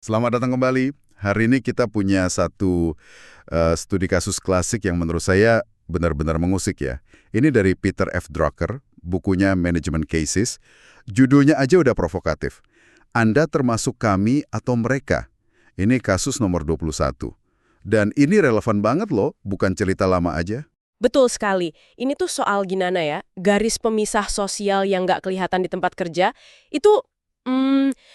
Selamat datang kembali. Hari ini kita punya satu studi kasus klasik yang menurut saya benar-benar mengusik ya. Ini dari Peter F. Drucker, bukunya Management Cases. Judulnya aja udah provokatif. Anda termasuk kami atau mereka. Ini kasus nomor 21. Dan ini relevan banget loh, bukan cerita lama aja. Betul sekali. Ini tuh soal gimana ya, garis pemisah sosial yang nggak kelihatan di tempat kerja, itu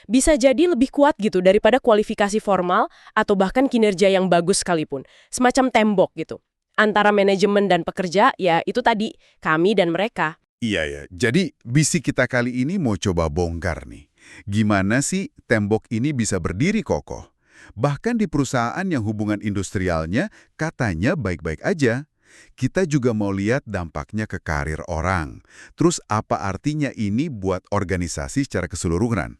bisa jadi lebih kuat gitu daripada kualifikasi formal atau bahkan kinerja yang bagus sekalipun. Semacam tembok gitu. Antara manajemen dan pekerja, ya itu tadi, kami dan mereka. Iya ya, jadi bisik kita kali ini mau coba bongkar nih. Gimana sih tembok ini bisa berdiri kokoh? Bahkan di perusahaan yang hubungan industrialnya katanya baik-baik aja. Kita juga mau lihat dampaknya ke karir orang. Terus apa artinya ini buat organisasi secara keseluruhan?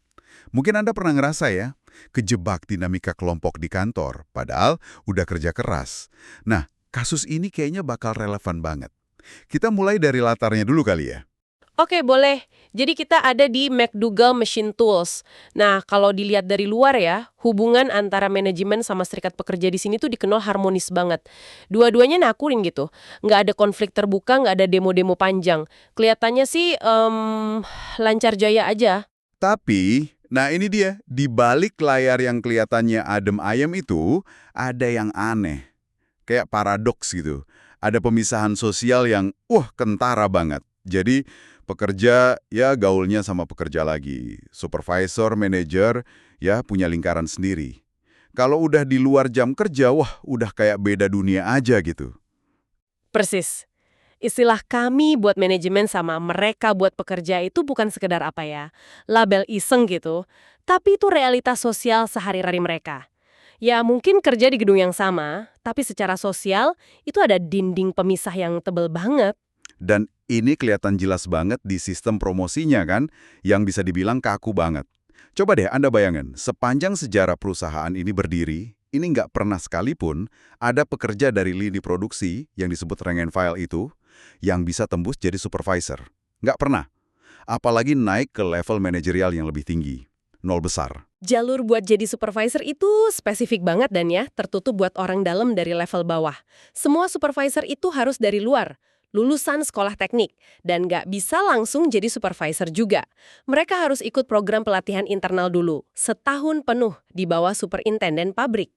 Mungkin Anda pernah ngerasa ya, kejebak dinamika kelompok di kantor, padahal udah kerja keras. Nah, kasus ini kayaknya bakal relevan banget. Kita mulai dari latarnya dulu kali ya. Oke, boleh. Jadi kita ada di McDougall Machine Tools. Nah, kalau dilihat dari luar ya, hubungan antara manajemen sama serikat pekerja di sini tuh dikenal harmonis banget. Dua-duanya nakurin gitu. Nggak ada konflik terbuka, nggak ada demo-demo panjang. Kelihatannya sih lancar jaya aja. Tapi, nah ini dia, di balik layar yang kelihatannya adem ayem itu, ada yang aneh. Kayak paradoks gitu. Ada pemisahan sosial yang, kentara banget. Jadi, pekerja ya gaulnya sama pekerja lagi. Supervisor, manager, ya punya lingkaran sendiri. Kalau udah di luar jam kerja, udah kayak beda dunia aja gitu. Persis. Istilah kami buat manajemen sama mereka buat pekerja itu bukan sekedar apa ya, label iseng gitu, tapi itu realitas sosial sehari-hari mereka. Ya mungkin kerja di gedung yang sama, tapi secara sosial itu ada dinding pemisah yang tebel banget. Dan ini kelihatan jelas banget di sistem promosinya kan, yang bisa dibilang kaku banget. Coba deh Anda bayangin, sepanjang sejarah perusahaan ini berdiri, ini nggak pernah sekalipun ada pekerja dari lini produksi yang disebut rank and file itu yang bisa tembus jadi supervisor. Nggak pernah. Apalagi naik ke level manajerial yang lebih tinggi. Nol besar. Jalur buat jadi supervisor itu spesifik banget dan ya, tertutup buat orang dalam dari level bawah. Semua supervisor itu harus dari luar, lulusan sekolah teknik, dan nggak bisa langsung jadi supervisor juga. Mereka harus ikut program pelatihan internal dulu, setahun penuh di bawah superintenden pabrik.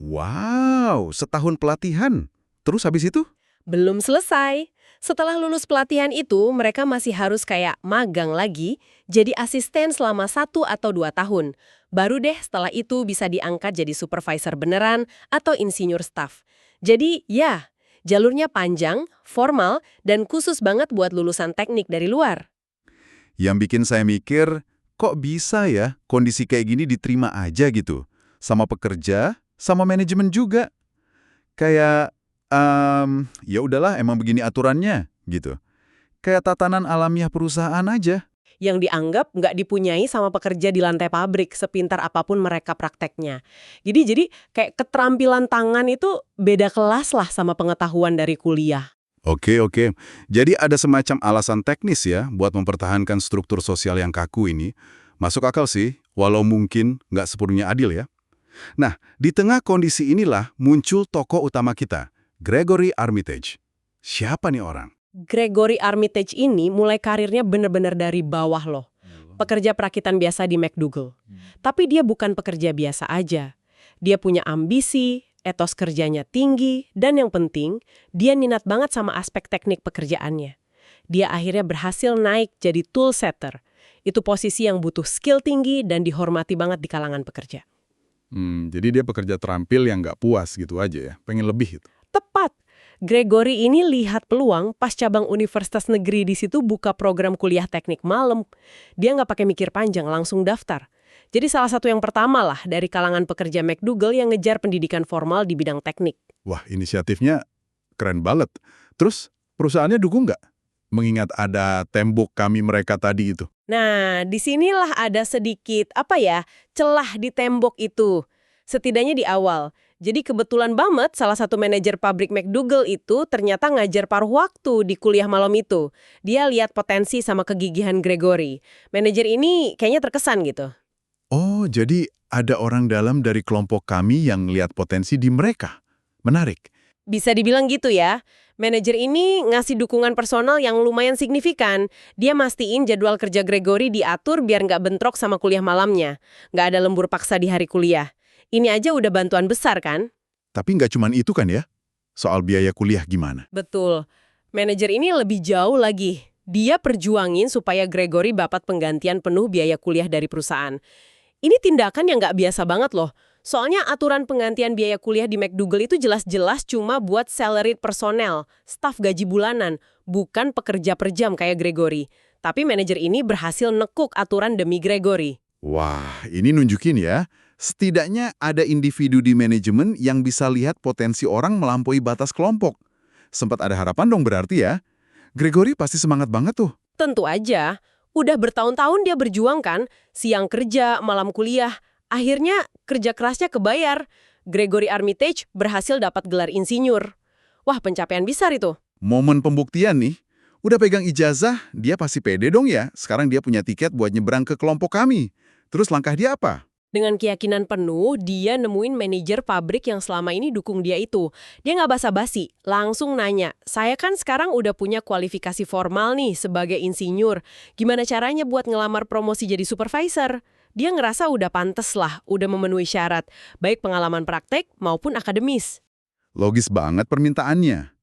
Wow, setahun pelatihan. Terus habis itu? Belum selesai. Setelah lulus pelatihan itu, mereka masih harus kayak magang lagi, jadi asisten selama 1 atau 2 tahun. Baru deh setelah itu bisa diangkat jadi supervisor beneran atau insinyur staff. Jadi ya, jalurnya panjang, formal, dan khusus banget buat lulusan teknik dari luar. Yang bikin saya mikir, kok bisa ya kondisi kayak gini diterima aja gitu? Sama pekerja, sama manajemen juga. Kayak, ya udahlah emang begini aturannya gitu. Kayak tatanan alamiah perusahaan aja. Yang dianggap nggak dipunyai sama pekerja di lantai pabrik, sepintar apapun mereka prakteknya. Jadi kayak keterampilan tangan itu beda kelas lah sama pengetahuan dari kuliah. Oke, oke. Jadi ada semacam alasan teknis ya buat mempertahankan struktur sosial yang kaku ini. Masuk akal sih, walau mungkin nggak sepenuhnya adil ya. Nah, di tengah kondisi inilah muncul tokoh utama kita, Gregory Armitage. Siapa nih orang? Gregory Armitage ini mulai karirnya bener-bener dari bawah loh. Pekerja perakitan biasa di McDougall. Tapi dia bukan pekerja biasa aja. Dia punya ambisi, etos kerjanya tinggi, dan yang penting, dia minat banget sama aspek teknik pekerjaannya. Dia akhirnya berhasil naik jadi tool setter. Itu posisi yang butuh skill tinggi dan dihormati banget di kalangan pekerja. Jadi dia pekerja terampil yang nggak puas gitu aja ya, pengen lebih gitu. Tepat. Gregory ini lihat peluang pas cabang universitas negeri di situ buka program kuliah teknik malam. Dia nggak pakai mikir panjang, langsung daftar. Jadi salah satu yang pertama lah dari kalangan pekerja McDougall yang ngejar pendidikan formal di bidang teknik. Wah, inisiatifnya keren banget. Terus, perusahaannya dukung nggak? Mengingat ada tembok kami mereka tadi itu. Nah, disinilah ada sedikit, celah di tembok itu. Setidaknya di awal. Jadi kebetulan banget salah satu manajer pabrik McDougall itu ternyata ngajar paruh waktu di kuliah malam itu. Dia lihat potensi sama kegigihan Gregory. Manajer ini kayaknya terkesan gitu. Oh, jadi ada orang dalam dari kelompok kami yang lihat potensi di mereka. Menarik. Bisa dibilang gitu ya. Manajer ini ngasih dukungan personal yang lumayan signifikan. Dia mastiin jadwal kerja Gregory diatur biar nggak bentrok sama kuliah malamnya. Nggak ada lembur paksa di hari kuliah. Ini aja udah bantuan besar kan? Tapi nggak cuman itu kan ya? Soal biaya kuliah gimana? Betul. Manajer ini lebih jauh lagi. Dia perjuangin supaya Gregory dapat penggantian penuh biaya kuliah dari perusahaan. Ini tindakan yang nggak biasa banget loh. Soalnya aturan penggantian biaya kuliah di McDougal itu jelas-jelas cuma buat salaried personel, staf gaji bulanan, bukan pekerja per jam kayak Gregory. Tapi manajer ini berhasil nekuk aturan demi Gregory. Wah, ini nunjukin ya. Setidaknya ada individu di manajemen yang bisa lihat potensi orang melampaui batas kelompok. Sempat ada harapan dong berarti ya. Gregory pasti semangat banget tuh. Tentu aja. Udah bertahun-tahun dia berjuang kan, siang kerja, malam kuliah. Akhirnya kerja kerasnya kebayar. Gregory Armitage berhasil dapat gelar insinyur. Wah, pencapaian besar itu. Momen pembuktian nih. Udah pegang ijazah, dia pasti pede dong ya. Sekarang dia punya tiket buat nyebrang ke kelompok kami. Terus langkah dia apa? Dengan keyakinan penuh, dia nemuin manajer pabrik yang selama ini dukung dia itu. Dia nggak basa-basi, langsung nanya, saya kan sekarang udah punya kualifikasi formal nih sebagai insinyur. Gimana caranya buat ngelamar promosi jadi supervisor? Dia ngerasa udah pantes lah, udah memenuhi syarat, baik pengalaman praktek maupun akademis. Logis banget permintaannya.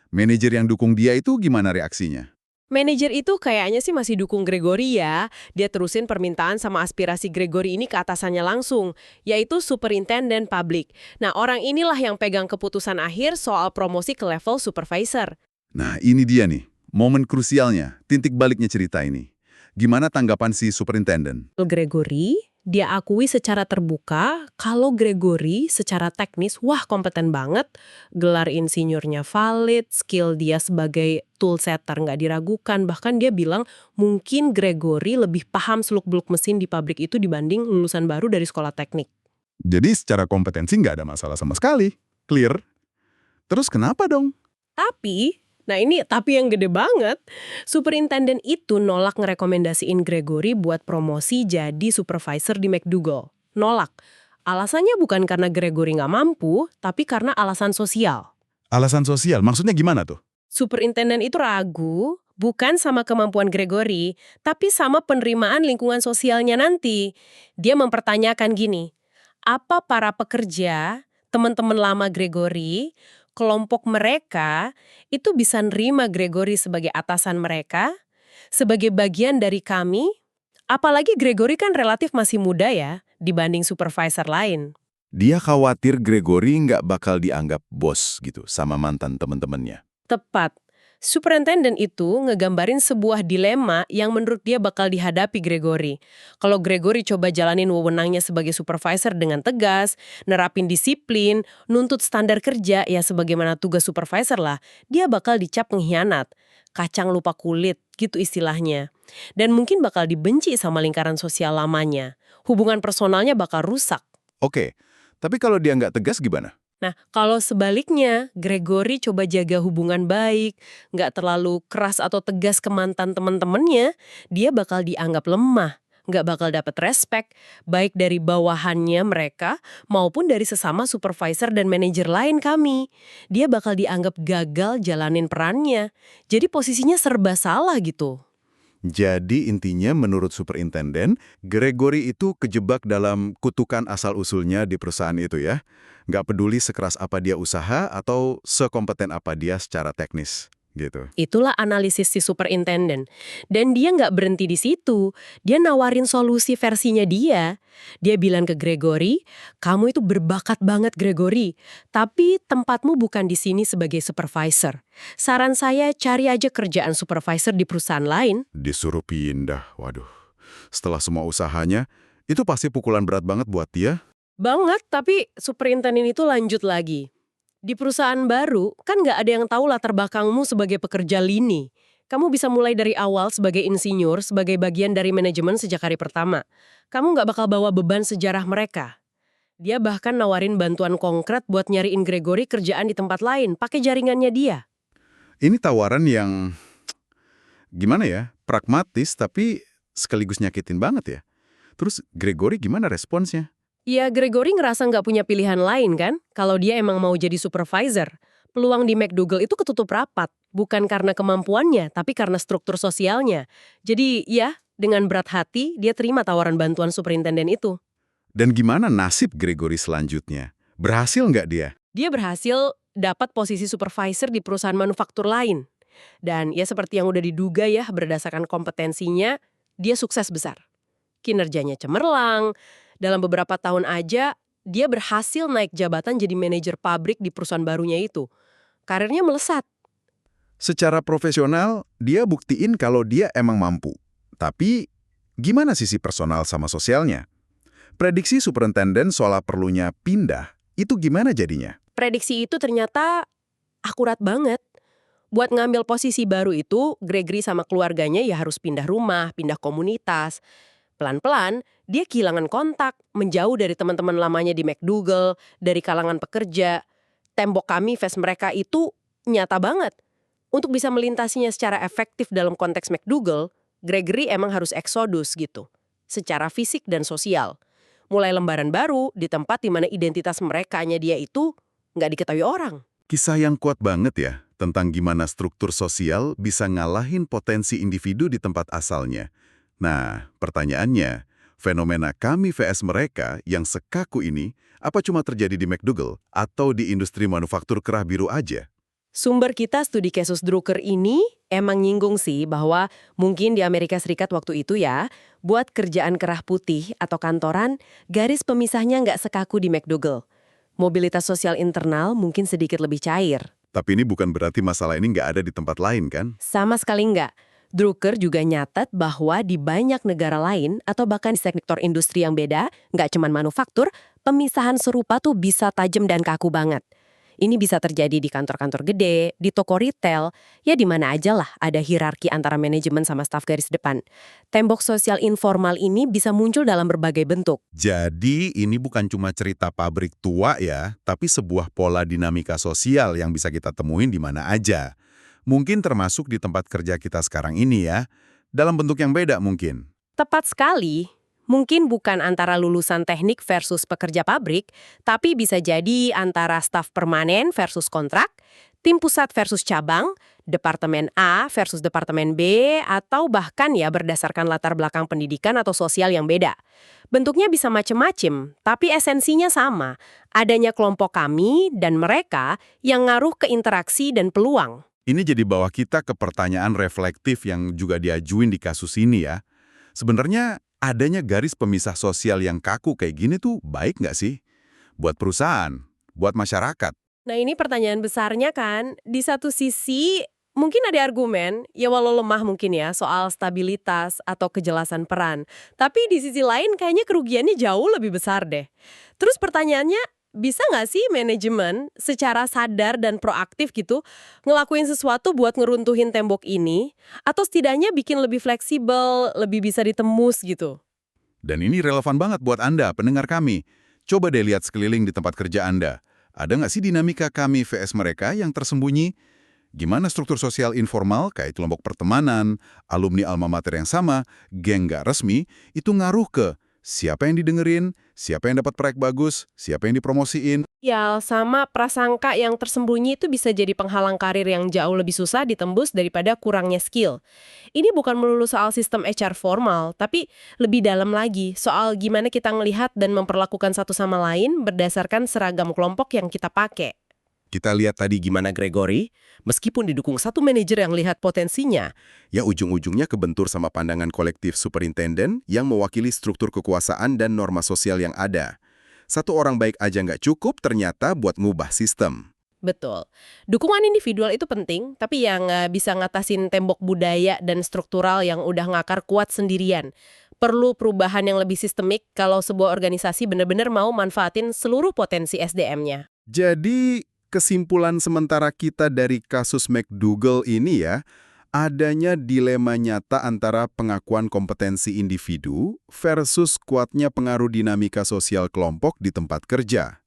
Manajer yang dukung dia itu gimana reaksinya? Manajer itu kayaknya sih masih dukung Gregory ya. Dia terusin permintaan sama aspirasi Gregory ini ke atasannya langsung, yaitu Superintendent Public. Nah, orang inilah yang pegang keputusan akhir soal promosi ke level supervisor. Nah, ini dia nih, momen krusialnya, titik baliknya cerita ini. Gimana tanggapan si superintendent? Gregory, dia akui secara terbuka kalau Gregory secara teknis, wah kompeten banget. Gelar insinyurnya valid, skill dia sebagai tool setter nggak diragukan. Bahkan dia bilang mungkin Gregory lebih paham seluk-beluk mesin di pabrik itu dibanding lulusan baru dari sekolah teknik. Jadi secara kompetensi nggak ada masalah sama sekali. Clear. Terus kenapa dong? Tapi, nah ini tapi yang gede banget, superintendent itu nolak ngerekomendasiin Gregory buat promosi jadi supervisor di McDougal. Nolak. Alasannya bukan karena Gregory nggak mampu, tapi karena alasan sosial. Alasan sosial, maksudnya gimana tuh? Superintendent itu ragu, bukan sama kemampuan Gregory, tapi sama penerimaan lingkungan sosialnya nanti. Dia mempertanyakan gini, apa para pekerja, teman-teman lama Gregory, kelompok mereka itu bisa nerima Gregory sebagai atasan mereka, sebagai bagian dari kami? Apalagi Gregory kan relatif masih muda ya, dibanding supervisor lain. Dia khawatir Gregory nggak bakal dianggap bos gitu sama mantan teman-temannya. Tepat. Superintendent itu ngegambarin sebuah dilema yang menurut dia bakal dihadapi Gregory. Kalau Gregory coba jalanin wewenangnya sebagai supervisor dengan tegas, nerapin disiplin, nuntut standar kerja ya sebagaimana tugas supervisor lah, dia bakal dicap pengkhianat, kacang lupa kulit, gitu istilahnya. Dan mungkin bakal dibenci sama lingkaran sosial lamanya. Hubungan personalnya bakal rusak. Oke, tapi kalau dia nggak tegas gimana? Nah, kalau sebaliknya, Gregory coba jaga hubungan baik, nggak terlalu keras atau tegas ke mantan teman-temannya, dia bakal dianggap lemah, nggak bakal dapat respect, baik dari bawahannya mereka maupun dari sesama supervisor dan manajer lain kami. Dia bakal dianggap gagal jalanin perannya, jadi posisinya serba salah gitu. Jadi intinya menurut superintendent, Gregory itu kejebak dalam kutukan asal-usulnya di perusahaan itu ya. Nggak peduli sekeras apa dia usaha atau sekompeten apa dia secara teknis gitu. Itulah analisis si superintendent. Dan dia nggak berhenti di situ. Dia nawarin solusi versinya dia. Dia bilang ke Gregory, kamu itu berbakat banget Gregory. Tapi tempatmu bukan di sini sebagai supervisor. Saran saya cari aja kerjaan supervisor di perusahaan lain. Disuruh pindah, waduh. Setelah semua usahanya, itu pasti pukulan berat banget buat dia. Banget, tapi superintendent itu lanjut lagi. Di perusahaan baru, kan nggak ada yang tahu latar belakangmu sebagai pekerja lini. Kamu bisa mulai dari awal sebagai insinyur, sebagai bagian dari manajemen sejak hari pertama. Kamu nggak bakal bawa beban sejarah mereka. Dia bahkan nawarin bantuan konkret buat nyariin Gregory kerjaan di tempat lain, pakai jaringannya dia. Ini tawaran yang, gimana ya, pragmatis tapi sekaligus nyakitin banget ya. Terus Gregory gimana responsnya? Ya, Gregory ngerasa nggak punya pilihan lain kan? Kalau dia emang mau jadi supervisor. Peluang di McDougal itu ketutup rapat. Bukan karena kemampuannya, tapi karena struktur sosialnya. Jadi, ya, dengan berat hati, dia terima tawaran bantuan superintenden itu. Dan gimana nasib Gregory selanjutnya? Berhasil nggak dia? Dia berhasil dapat posisi supervisor di perusahaan manufaktur lain. Dan ya seperti yang udah diduga ya, berdasarkan kompetensinya, dia sukses besar. Kinerjanya cemerlang, dalam beberapa tahun aja, dia berhasil naik jabatan jadi manajer pabrik di perusahaan barunya itu. Karirnya melesat. Secara profesional, dia buktiin kalau dia emang mampu. Tapi, gimana sisi personal sama sosialnya? Prediksi superintenden soal perlunya pindah, itu gimana jadinya? Prediksi itu ternyata akurat banget. Buat ngambil posisi baru itu, Gregory sama keluarganya ya harus pindah rumah, pindah komunitas. Pelan-pelan, dia kehilangan kontak, menjauh dari teman-teman lamanya di McDougal, dari kalangan pekerja. Tembok kami, face mereka itu nyata banget. Untuk bisa melintasinya secara efektif dalam konteks McDougal, Gregory emang harus eksodus gitu, secara fisik dan sosial. Mulai lembaran baru di tempat di mana identitas merekanya dia itu nggak diketahui orang. Kisah yang kuat banget ya, tentang gimana struktur sosial bisa ngalahin potensi individu di tempat asalnya. Nah, pertanyaannya, fenomena kami vs mereka yang sekaku ini, apa cuma terjadi di McDougal atau di industri manufaktur kerah biru aja? Sumber kita studi kasus Drucker ini emang nyinggung sih bahwa mungkin di Amerika Serikat waktu itu ya, buat kerjaan kerah putih atau kantoran, garis pemisahnya nggak sekaku di McDougal. Mobilitas sosial internal mungkin sedikit lebih cair. Tapi ini bukan berarti masalah ini nggak ada di tempat lain kan? Sama sekali nggak. Drucker juga nyatet bahwa di banyak negara lain atau bahkan di sektor industri yang beda, nggak cuma manufaktur, pemisahan serupa tuh bisa tajam dan kaku banget. Ini bisa terjadi di kantor-kantor gede, di toko retail, ya di mana aja lah ada hierarki antara manajemen sama staf garis depan. Tembok sosial informal ini bisa muncul dalam berbagai bentuk. Jadi ini bukan cuma cerita pabrik tua ya, tapi sebuah pola dinamika sosial yang bisa kita temuin di mana aja. Mungkin termasuk di tempat kerja kita sekarang ini ya, dalam bentuk yang beda mungkin. Tepat sekali. Mungkin bukan antara lulusan teknik versus pekerja pabrik, tapi bisa jadi antara staf permanen versus kontrak, tim pusat versus cabang, departemen A versus departemen B, atau bahkan ya berdasarkan latar belakang pendidikan atau sosial yang beda. Bentuknya bisa macem-macem, tapi esensinya sama. Adanya kelompok kami dan mereka yang ngaruh ke interaksi dan peluang. Ini jadi bawa kita ke pertanyaan reflektif yang juga diajuin di kasus ini ya. Sebenarnya adanya garis pemisah sosial yang kaku kayak gini tuh baik nggak sih? Buat perusahaan, buat masyarakat. Nah ini pertanyaan besarnya kan, di satu sisi mungkin ada argumen, ya walau lemah mungkin ya, soal stabilitas atau kejelasan peran. Tapi di sisi lain kayaknya kerugiannya jauh lebih besar deh. Terus pertanyaannya, bisa nggak sih manajemen secara sadar dan proaktif gitu ngelakuin sesuatu buat ngeruntuhin tembok ini? Atau setidaknya bikin lebih fleksibel, lebih bisa ditembus gitu? Dan ini relevan banget buat Anda, pendengar kami. Coba deh lihat sekeliling di tempat kerja Anda. Ada nggak sih dinamika kami vs mereka yang tersembunyi? Gimana struktur sosial informal kayak kelompok pertemanan, alumni alma mater yang sama, geng nggak resmi, itu ngaruh ke siapa yang didengerin, siapa yang dapat proyek bagus, siapa yang dipromosiin. Ya, sama prasangka yang tersembunyi itu bisa jadi penghalang karir yang jauh lebih susah ditembus daripada kurangnya skill. Ini bukan melulu soal sistem HR formal, tapi lebih dalam lagi soal gimana kita ngelihat dan memperlakukan satu sama lain berdasarkan seragam kelompok yang kita pakai. Kita lihat tadi gimana Gregory, meskipun didukung satu manajer yang lihat potensinya, ya ujung-ujungnya kebentur sama pandangan kolektif superintenden yang mewakili struktur kekuasaan dan norma sosial yang ada. Satu orang baik aja nggak cukup ternyata buat ngubah sistem. Betul. Dukungan individual itu penting, tapi yang bisa ngatasin tembok budaya dan struktural yang udah ngakar kuat sendirian. Perlu perubahan yang lebih sistemik kalau sebuah organisasi benar-benar mau manfaatin seluruh potensi SDM-nya. Jadi, kesimpulan sementara kita dari kasus McDougal ini ya, adanya dilema nyata antara pengakuan kompetensi individu versus kuatnya pengaruh dinamika sosial kelompok di tempat kerja.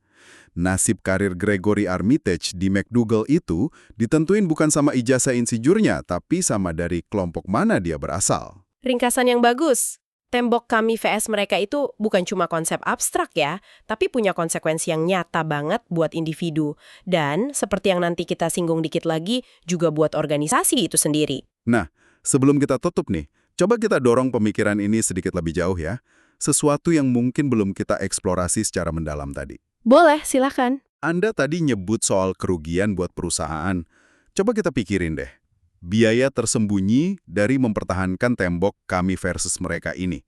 Nasib karir Gregory Armitage di McDougal itu ditentuin bukan sama ijazah insijurnya, tapi sama dari kelompok mana dia berasal. Ringkasan yang bagus. Tembok kami vs mereka itu bukan cuma konsep abstrak ya, tapi punya konsekuensi yang nyata banget buat individu. Dan seperti yang nanti kita singgung dikit lagi, juga buat organisasi itu sendiri. Nah, sebelum kita tutup nih, coba kita dorong pemikiran ini sedikit lebih jauh ya. Sesuatu yang mungkin belum kita eksplorasi secara mendalam tadi. Boleh, silakan. Anda tadi nyebut soal kerugian buat perusahaan. Coba kita pikirin deh. Biaya tersembunyi dari mempertahankan tembok kami versus mereka ini.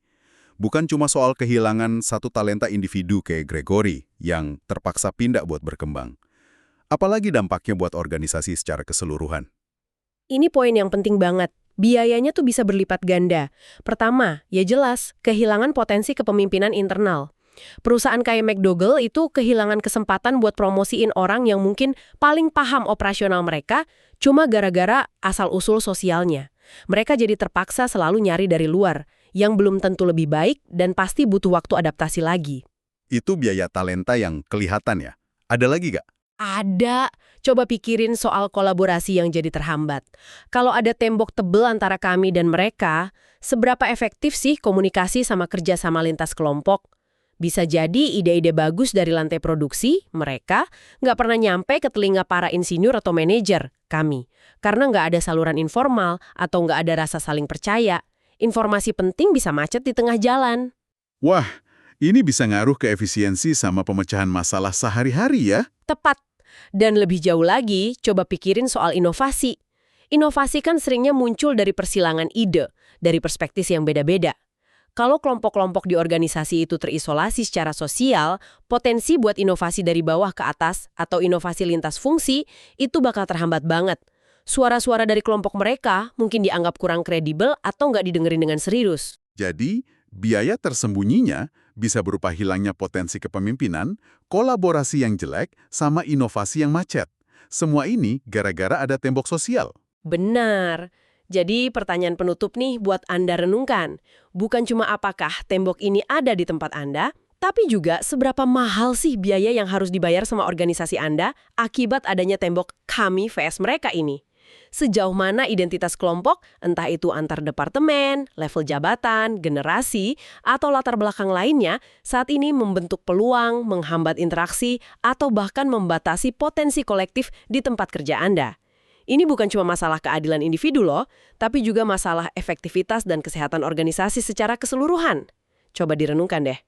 Bukan cuma soal kehilangan satu talenta individu kayak Gregory yang terpaksa pindah buat berkembang. Apalagi dampaknya buat organisasi secara keseluruhan. Ini poin yang penting banget. Biayanya tuh bisa berlipat ganda. Pertama, ya jelas, kehilangan potensi kepemimpinan internal. Perusahaan kayak McDougall itu kehilangan kesempatan buat promosiin orang yang mungkin paling paham operasional mereka cuma gara-gara asal-usul sosialnya. Mereka jadi terpaksa selalu nyari dari luar, yang belum tentu lebih baik dan pasti butuh waktu adaptasi lagi. Itu biaya talenta yang kelihatan ya. Ada lagi gak? Ada. Coba pikirin soal kolaborasi yang jadi terhambat. Kalau ada tembok tebel antara kami dan mereka, seberapa efektif sih komunikasi sama kerja sama lintas kelompok? Bisa jadi ide-ide bagus dari lantai produksi, mereka nggak pernah nyampe ke telinga para insinyur atau manajer, kami. Karena nggak ada saluran informal atau nggak ada rasa saling percaya. Informasi penting bisa macet di tengah jalan. Wah, ini bisa ngaruh ke efisiensi sama pemecahan masalah sehari-hari ya. Tepat. Dan lebih jauh lagi, coba pikirin soal inovasi. Inovasi kan seringnya muncul dari persilangan ide, dari perspektif yang beda-beda. Kalau kelompok-kelompok di organisasi itu terisolasi secara sosial, potensi buat inovasi dari bawah ke atas atau inovasi lintas fungsi itu bakal terhambat banget. Suara-suara dari kelompok mereka mungkin dianggap kurang kredibel atau nggak didengerin dengan serius. Jadi, biaya tersembunyinya bisa berupa hilangnya potensi kepemimpinan, kolaborasi yang jelek, sama inovasi yang macet. Semua ini gara-gara ada tembok sosial. Benar. Jadi pertanyaan penutup nih buat Anda renungkan. Bukan cuma apakah tembok ini ada di tempat Anda, tapi juga seberapa mahal sih biaya yang harus dibayar sama organisasi Anda akibat adanya tembok kami vs mereka ini. Sejauh mana identitas kelompok, entah itu antar departemen, level jabatan, generasi, atau latar belakang lainnya, saat ini membentuk peluang, menghambat interaksi, atau bahkan membatasi potensi kolektif di tempat kerja Anda. Ini bukan cuma masalah keadilan individu loh, tapi juga masalah efektivitas dan kesehatan organisasi secara keseluruhan. Coba direnungkan deh.